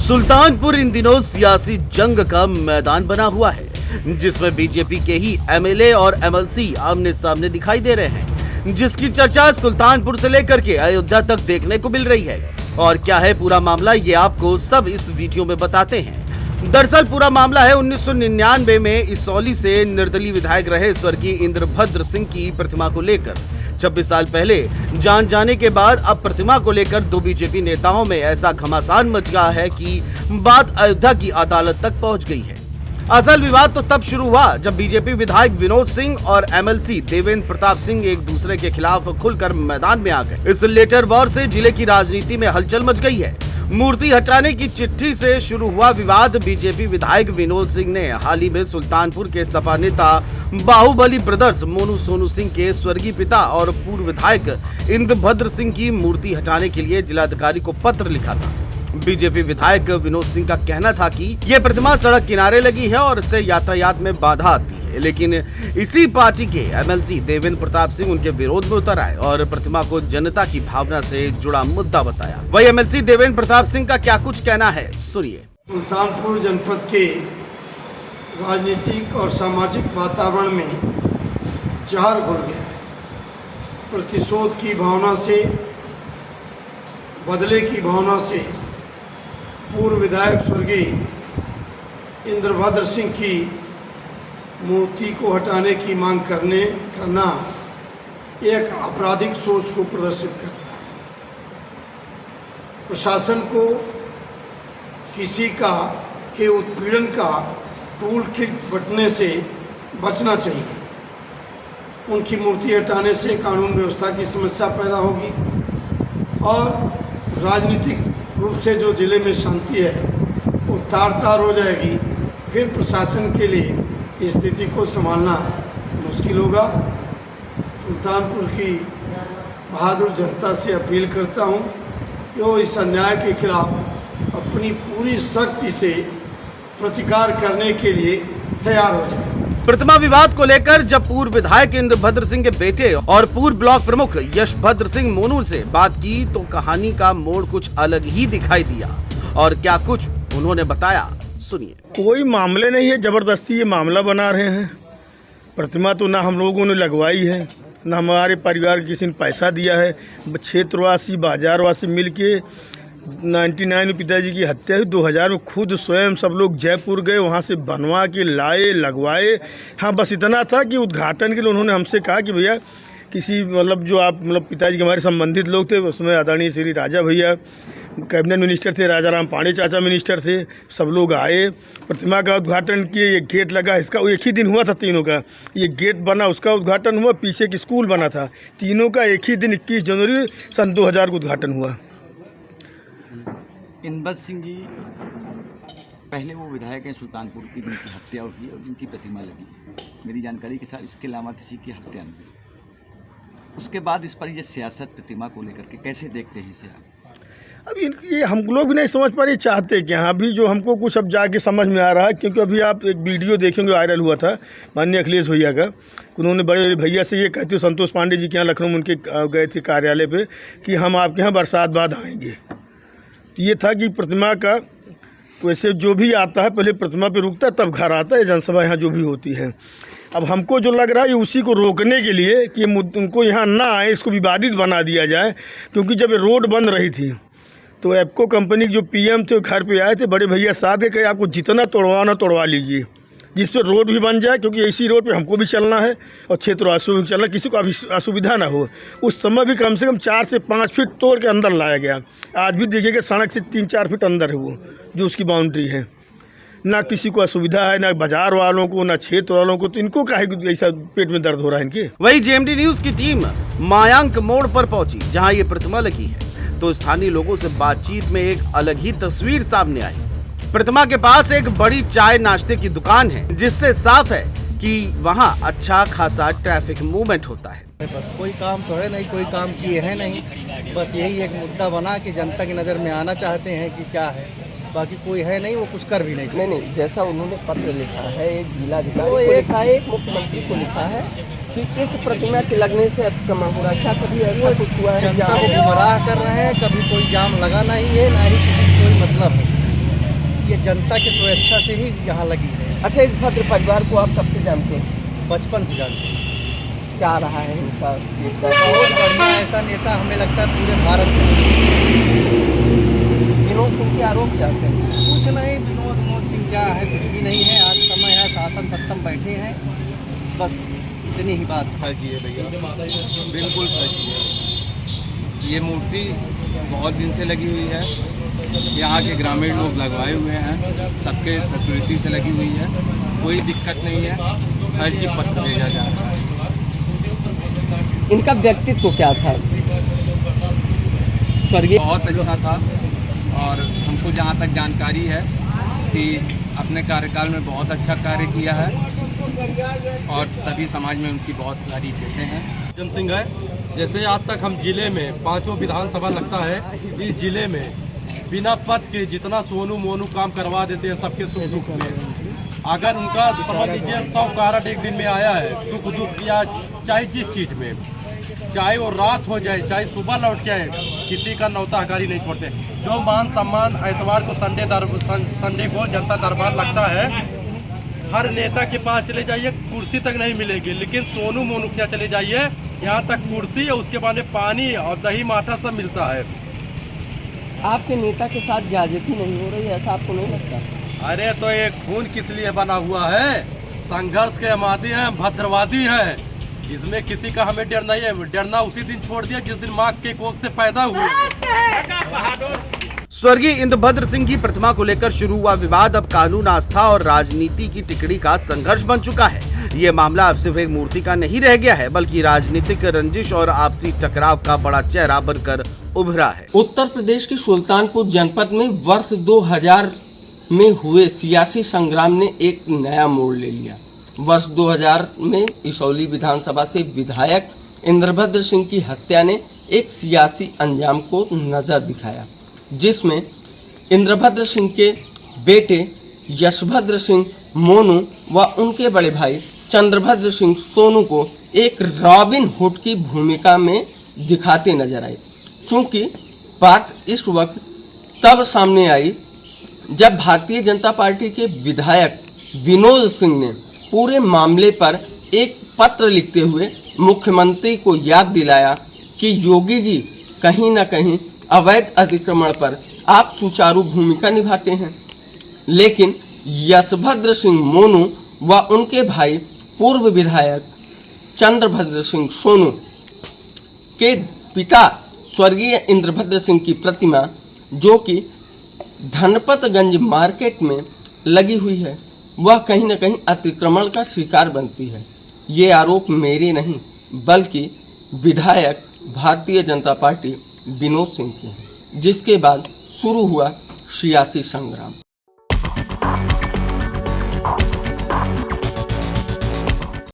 सुल्तानपुर इन दिनों सियासी जंग का मैदान बना हुआ है, जिसमें बीजेपी के ही एमएलए और एमएलसी आमने सामने दिखाई दे रहे हैं, जिसकी चर्चा सुल्तानपुर से लेकर के अयोध्या तक देखने को मिल रही है। और क्या है पूरा मामला, ये आपको सब इस वीडियो में बताते हैं। दरअसल पूरा मामला है 1999 में इसौली से निर्दलीय विधायक रहे स्वर्गीय इंद्रभद्र सिंह की प्रतिमा को लेकर। 26 साल पहले जान जाने के बाद अब प्रतिमा को लेकर दो बीजेपी नेताओं में ऐसा घमासान मच गया है कि बात अयोध्या की अदालत तक पहुंच गई है। असल विवाद तो तब शुरू हुआ जब बीजेपी विधायक विनोद सिंह और एमएलसी देवेंद्र प्रताप सिंह एक दूसरे के खिलाफ खुलकर मैदान में आ गए। इस लेटर वॉर से जिले की राजनीति में हलचल मच गई है। मूर्ति हटाने की चिट्ठी से शुरू हुआ विवाद। बीजेपी विधायक विनोद सिंह ने हाल ही में सुल्तानपुर के सपा नेता बाहुबली ब्रदर्स मोनू सोनू सिंह के स्वर्गीय पिता और पूर्व विधायक इंद्रभद्र सिंह की मूर्ति हटाने के लिए जिलाधिकारी को पत्र लिखा था। बीजेपी विधायक विनोद सिंह का कहना था कि ये प्रतिमा सड़क किनारे लगी है और इससे यातायात में बाधा आती है, लेकिन इसी पार्टी के एमएलसी देवेंद्र प्रताप सिंह उनके विरोध में उतर आए और प्रतिमा को जनता की भावना से जुड़ा मुद्दा बताया। वही एमएलसी देवेंद्र प्रताप सिंह का क्या कुछ कहना है, सुनिए। सुल्तानपुर जनपद के राजनीतिक और सामाजिक वातावरण में जहर घुल गया है। प्रतिशोध की भावना से, बदले की भावना से पूर्व विधायक स्वर्गीय इंद्रभद्र सिंह की मूर्ति को हटाने की मांग करना एक आपराधिक सोच को प्रदर्शित करता है। प्रशासन को किसी के उत्पीड़न का टूल किट बटने से बचना चाहिए। उनकी मूर्ति हटाने से कानून व्यवस्था की समस्या पैदा होगी और राजनीतिक रूप से जो जिले में शांति है वो तार हो जाएगी। फिर प्रशासन के लिए स्थिति को संभालना मुश्किल होगा। सुल्तानपुर की बहादुर जनता से अपील करता हूँ कि वो इस अन्याय के खिलाफ अपनी पूरी शक्ति से प्रतिकार करने के लिए तैयार हो जाए। प्रतिमा विवाद को लेकर जब पूर्व विधायक इंद्रभद्र सिंह के बेटे और पूर्व ब्लॉक प्रमुख यशभद्र सिंह मोनू से बात की तो कहानी का मोड़ कुछ अलग ही दिखाई दिया। और क्या कुछ उन्होंने बताया, सुनिए। कोई मामले नहीं है, जबरदस्ती ये मामला बना रहे हैं। प्रतिमा तो ना हम लोगों ने लगवाई है, ना हमारे परिवार किसी ने पैसा दिया है। क्षेत्रवासी बाजारवासी मिल के 99 में पिताजी की हत्या हुई। 2000 में खुद स्वयं सब लोग जयपुर गए, वहाँ से बनवा के लाए, लगवाए। हाँ, बस इतना था कि उद्घाटन के लिए उन्होंने हमसे कहा कि भैया किसी जो आप पिताजी के हमारे संबंधित लोग थे, उसमें आदरणीय श्री राजा भैया कैबिनेट मिनिस्टर थे, राजा राम पांडे चाचा मिनिस्टर थे, सब लोग आए, प्रतिमा का उद्घाटन किए। ये गेट लगा, इसका एक ही दिन हुआ था तीनों का। ये गेट बना, उसका उद्घाटन हुआ। पीछे एक स्कूल बना था, तीनों का एक ही दिन 21 जनवरी सन 2000 को उद्घाटन हुआ। इंद्रभद्र सिंह जी पहले वो विधायक हैं सुल्तानपुर की, जिनकी हत्या हुई और जिनकी प्रतिमा लगी। मेरी जानकारी के साथ इसके अलावा किसी की हत्या नहीं। उसके बाद इस पर ये सियासत प्रतिमा को लेकर के कैसे देखते हैं इसे आप? अब ये हम लोग भी नहीं समझ पा रहे, चाहते क्या। अभी जो हमको कुछ अब जाके समझ में आ रहा है, क्योंकि अभी आप एक वीडियो देखेंगे वायरल हुआ था माननीय अखिलेश भैया का। उन्होंने बड़े भैया से ये कहते संतोष पांडे जी के यहाँ लखनऊ उनके गए थे कार्यालय पे कि हम आपके यहाँ बरसात बाद आएंगे। ये था कि प्रतिमा का वैसे जो भी आता है पहले प्रतिमा पे रुकता है, तब घर आता है। जनसभा यहाँ जो भी होती है, अब हमको जो लग रहा है ये उसी को रोकने के लिए कि उनको यहाँ ना आए, इसको विवादित बना दिया जाए। क्योंकि जब ये रोड बन रही थी तो एप्को कंपनी के जो पीएम थे घर पे आए थे, बड़े भैया साथ है, कहे आपको जितना तोड़वाना तोड़वा लीजिए, जिस पर रोड भी बन जाए, क्योंकि इसी रोड पे हमको भी चलना है और क्षेत्रवासियों को भी चलना, किसी को असुविधा ना हो। उस समय भी कम से कम 4 से 5 फीट तोड़ के अंदर लाया गया। आज भी देखिएगा सड़क से 3-4 फीट अंदर है वो जो उसकी बाउंड्री है। ना किसी को असुविधा है, ना बाजार वालों को, ना क्षेत्र वालों को। तो इनको काहे ऐसा पेट में दर्द हो रहा है इनके। वही जेएमडी न्यूज की टीम मायांक मोड़ पर पहुंची जहां ये प्रतिमा लगी है, तो स्थानीय लोगों से बातचीत में एक अलग ही तस्वीर सामने आई। प्रतिमा के पास एक बड़ी चाय नाश्ते की दुकान है, जिससे साफ है कि वहां अच्छा खासा ट्रैफिक मूवमेंट होता है। बस कोई काम तो है नहीं, कोई काम किए हैं नहीं। बस यही एक मुद्दा बना कि जनता की नज़र में आना चाहते हैं कि क्या है, बाकी कोई है नहीं, वो कुछ कर भी नहीं सकते। नहीं, जैसा उन्होंने पत्र लिखा है, एक जिलाधिकारी को लिखा है, एक मुख्यमंत्री को लिखा है कि इस प्रतिमा के लगने से अतिक्रमण हो रहा है। क्या कभी ऐसा कुछ हुआ है? जनता को गुमराह कर रहे हैं। कभी कोई जाम लगा नहीं है, ना ही किसी कोई मतलब है। ये जनता की स्वेच्छा से ही यहाँ लगी है। अच्छा, इस भद्र परिवार को आप कब से जानते हैं? बचपन से जानते हैं। क्या रहा है इनका बहुत बढ़िया ऐसा नेता हमें लगता है पूरे भारत में। विनोद सिंह के आरोप क्या थे? कुछ नहीं, विनोद सिंह क्या है, कुछ भी नहीं है। आज समय है, शासन सत्तम बैठे हैं, बस इतनी ही बात। फर्जी है भैया, बिल्कुल फर्जी है। ये मूर्ति बहुत दिन से लगी हुई है, यहाँ के ग्रामीण लोग लगवाए हुए हैं, सबके सिक्योरिटी से लगी हुई है, कोई दिक्कत नहीं है। फर्जी पत्र भेजा जा रहा है। इनका व्यक्तित्व क्या था? स्वर्गीय बहुत अच्छा था और हमको जहाँ तक जानकारी है कि अपने कार्यकाल में बहुत अच्छा कार्य किया है और तभी समाज में उनकी बहुत सारी इज्जतें हैं। जन सिंह है। जैसे आज तक हम जिले में 5 विधानसभा लगता है, इस जिले में बिना पद के जितना सोनू मोनू काम करवा देते हैं सबके सुख दुख में। अगर उनका समझ लीजिए 100 कारट एक दिन में आया है, सुख दुख या चाहे जिस चीज़ में, चाहे वो रात हो जाए चाहे सुबह लौट के आए, किसी का नौता हकारी नहीं छोड़ते। जो मान सम्मान एतवार को संडे को जनता दरबार लगता है, हर नेता के पास चले जाइए कुर्सी तक नहीं मिलेगी, लेकिन सोनू मोनू के यहाँ चले जाइए, यहाँ तक कुर्सी और उसके बाद में पानी और दही माठा सब मिलता है। आपके नेता के साथ ज्यादती नहीं हो रही, ऐसा आपको नहीं लगता? अरे तो ये खून किस लिए बना हुआ है? संघर्ष के मादी हैं, भद्रवादी हैं, इसमें किसी का हमें डर नहीं है। डरना उसी दिन छोड़ दिया जिस दिन माँ के कोख से पैदा हुए। स्वर्गीय इंद्रभद्र सिंह की प्रतिमा को लेकर शुरू हुआ विवाद अब कानून, आस्था और राजनीति की टिकड़ी का संघर्ष बन चुका है। ये मामला अब सिर्फ एक मूर्ति का नहीं रह गया है, बल्कि राजनीतिक रंजिश और आपसी टकराव का बड़ा चेहरा बनकर उभरा है। उत्तर प्रदेश की सुल्तानपुर जनपद में वर्ष 2000 में हुए सियासी संग्राम ने एक नया मोड़ ले लिया। वर्ष 2000 में इसौली विधानसभा से विधायक इंद्रभद्र सिंह की हत्या ने एक सियासी अंजाम को नजर दिखाया, जिसमें इंद्रभद्र सिंह के बेटे यशभद्र सिंह मोनू व उनके बड़े भाई चंद्रभद्र सिंह सोनू को एक रॉबिन हुड की भूमिका में दिखाते नजर आए। चूंकि बात इस वक्त तब सामने आई जब भारतीय जनता पार्टी के विधायक विनोद सिंह ने पूरे मामले पर एक पत्र लिखते हुए मुख्यमंत्री को याद दिलाया कि योगी जी कहीं न कहीं अवैध अतिक्रमण पर आप सुचारू भूमिका निभाते हैं, लेकिन यशभद्र सिंह मोनू व उनके भाई पूर्व विधायक चंद्रभद्र सिंह सोनू के पिता स्वर्गीय इंद्रभद्र सिंह की प्रतिमा, जो कि धनपतगंज मार्केट में लगी हुई है, वह कहीं न कहीं अतिक्रमण का शिकार बनती है। ये आरोप मेरे नहीं बल्कि विधायक भारतीय जनता पार्टी विनोद सिंह के हैं, जिसके बाद शुरू हुआ सियासी संग्राम।